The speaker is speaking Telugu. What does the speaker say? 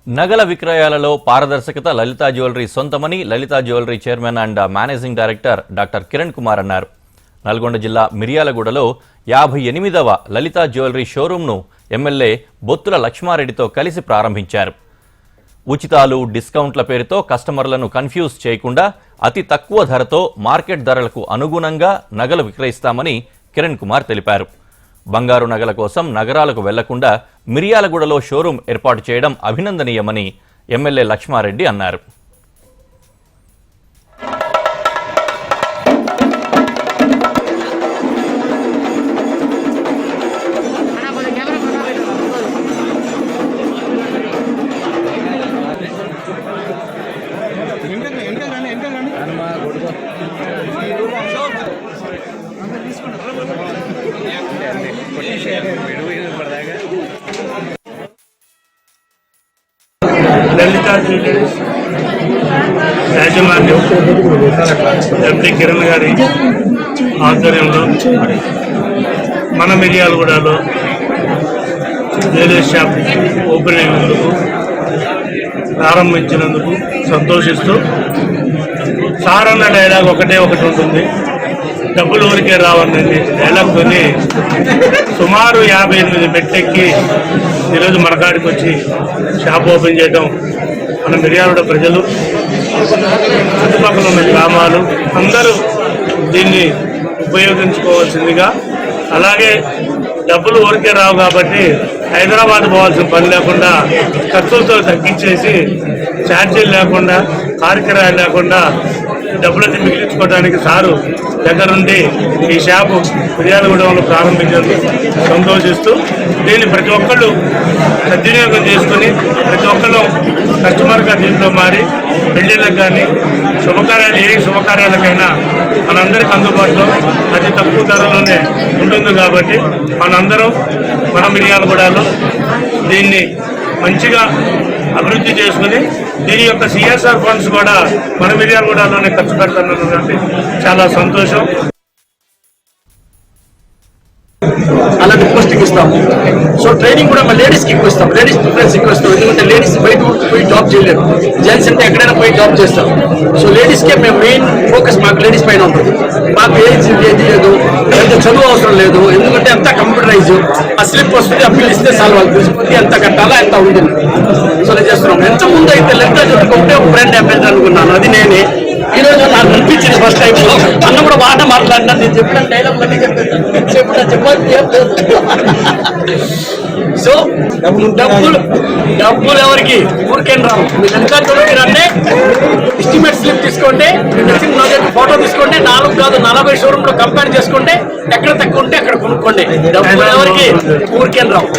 నగల విక్రయాలలో పారదర్శకత లలితా జ్యువెలరీ సొంతమని Lalitha jewellery chairman and managing director doctor Kiran Kumar అన్నారు. నల్గొండ జిల్లా మిర్యాలగూడలో 58వ లలితా జ్యువెలరీ షోరూంను ఎమ్మెల్యే బొత్తుల లక్ష్మారెడ్డితో కలిసి ప్రారంభించారు. ఉచితాలు, డిస్కౌంట్ల పేరుతో కస్టమర్లను కన్ఫ్యూజ్ చేయకుండా అతి తక్కువ ధరతో మార్కెట్ ధరలకు అనుగుణంగా నగలు విక్రయిస్తామని కిరణ్ కుమార్ తెలిపారు. బంగారు నగల కోసం నగరాలకు వెళ్లకుండా మిర్యాలగూడలో షోరూం ఏర్పాటు చేయడం అభినందనీయమని ఎమ్మెల్యే లక్ష్మారెడ్డి అన్నారు. లలితా జ్యువెలరీస్ యాజమాన్యం ఎంపీ కిరణ్ గారి ఆధ్వర్యంలో మన మిర్యాలగూడలో జ్యువెలరీ షాప్ ఓపెన్ అయినందుకు, ప్రారంభించినందుకు సంతోషిస్తూ, సారన్న డైలాగ్ ఒకటి ఉంటుంది, డబ్బులు ఊరికే రావన్నది డైలాగ్తో సుమారు 58 మెట్లెక్కి ఈరోజు మనకాడికి వచ్చి షాప్ ఓపెన్ చేయడం మన మిర్యాలగూడ ప్రజలు, చుట్టుపక్కల ఉన్న గ్రామాలు అందరూ దీన్ని ఉపయోగించుకోవాల్సిందిగా, అలాగే డబ్బులు ఊరికే రావు కాబట్టి హైదరాబాద్ పోవాల్సిన పని లేకుండా ఖర్చులతో తగ్గించేసి ఛార్జీలు లేకుండా, కారు కిరాయి లేకుండా డబ్బులన్నీ మిగిలించుకోవడానికి సారు దగ్గరుండి ఈ షాపు మిర్యాలగూడలో ప్రారంభించేందుకు సంతోషిస్తూ, దీన్ని ప్రతి ఒక్కళ్ళు సద్వినియోగం చేసుకుని ప్రతి ఒక్కళ్ళు కస్టమర్గా దీంట్లో మారి పెళ్లిళ్ళకు కానీ శుభకార్యాలు, ఏ శుభకార్యాలకైనా మనందరికీ అందుబాటులో అతి తక్కువ ధరలోనే ఉంటుంది కాబట్టి మనందరం మన మిర్యాలగూడలో దీన్ని మంచిగా అభివృద్ధి చేసుకుని దీని యొక్క సిఎస్ఆర్ ఫండ్స్ కూడా మన మిర్యాలగూడలోనే ఖర్చు పెడుతున్నది చాలా సంతోషం. అలా రిక్వెస్ట్కి ఇస్తాము. సో ట్రైనింగ్ కూడా మా లేడీస్కి ఎక్కువ ఇస్తాం, లేడీస్ ప్రిఫరెన్స్ ఎక్కువ ఇస్తాం. ఎందుకంటే లేడీస్ బయట పోయి జాబ్ చేయలేరు, జెంట్స్ అంటే ఎక్కడైనా పోయి జాబ్ చేస్తాం. సో లేడీస్కే మేము మెయిన్ ఫోకస్ మాకు లేడీస్ పైన ఉంటుంది. మాకు ఏజ్ ఏది లేదు, ఎంత చదువు అవసరం లేదు, ఎందుకంటే అంతా కంప్యూటరైజ్. ఆ స్లిప్ వస్తుంది, ఆ బిల్ ఇస్తే చాలు, వాళ్ళు తెలిసిపోతే ఎంత కట్టాలా ఎంత ఉంటుంది. సో నేను చేస్తున్నాం. ఎంత ముందు అయితే లెక్క చెప్పుకుంటే ఒక బ్రాండ్ అంబాసిడర్ అనుకున్నాను, అది నేనే. ఈ రోజు నాకు అనిపించింది ఫస్ట్ టైం అన్న కూడా మాట మాట్లాడినా, నేను చెప్పిన డైలాగ్ అన్నీ చెప్పాలి. సో డబ్బులు ఎవరికి ఊరికేం రావు. మీరు ఎంత చూడండి, ఎస్టిమేట్ స్లిప్ తీసుకోండి, ఫోటో తీసుకోండి, 4 కాదు 40 షోరూమ్ లో కంపేర్ చేసుకోండి, ఎక్కడ తక్కువ ఉంటే అక్కడ కొనుక్కోండి. డబ్బులు ఎవరికి ఊరికేం రావు.